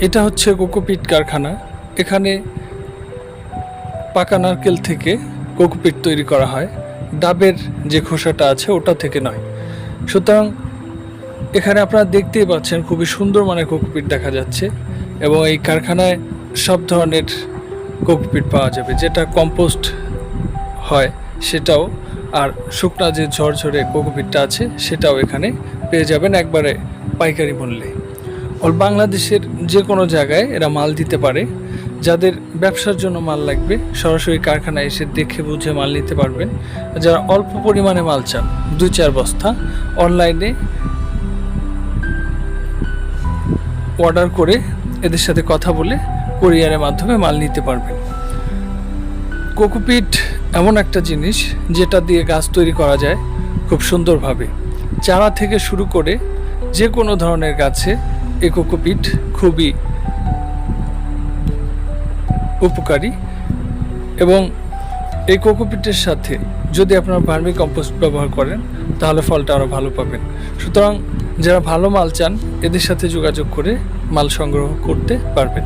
এটা হচ্ছে কোকোপিট কারখানা। এখানে পাকা নারকেল থেকে কোকোপিট তৈরি করা হয়, ডাবের যে খোসাটা আছে ওটা থেকে নয়। সুতরাং এখানে আপনারা দেখতেই পাচ্ছেন খুবই সুন্দর মানের কোকোপিট দেখা যাচ্ছে, এবং এই কারখানায় সব ধরনের কোকোপিট পাওয়া যাবে, যেটা কম্পোস্ট হয় সেটাও, আর শুকনা যে ঝরঝরে কোকোপিটটা আছে সেটাও এখানে পেয়ে যাবেন একবারে পাইকারি মূল্যে। অল বাংলাদেশের যে কোনো জায়গায় এরা মাল দিতে পারে। যাদের ব্যবসার জন্য মাল লাগবে সরাসরি কারখানায় এসে দেখে বুঝে মাল নিতে পারবেন। যারা অল্প পরিমাণে মাল চান 2-4 বস্তা, অনলাইনে অর্ডার করে এদের সাথে কথা বলে কুরিয়ারের মাধ্যমে মাল নিতে পারবেন। কোকোপিট এমন একটা জিনিস যেটা দিয়ে গাছ তৈরি করা যায় খুব সুন্দরভাবে। চারা থেকে শুরু করে যে কোনো ধরনের গাছে এই কোকোপিট খুবই উপকারী, এবং এই কোকোপিটের সাথে যদি আপনারা ভার্মি কম্পোস্ট ব্যবহার করেন তাহলে ফলটা আরও ভালো পাবেন। সুতরাং যারা ভালো মাল চান এদের সাথে যোগাযোগ করে মাল সংগ্রহ করতে পারবেন।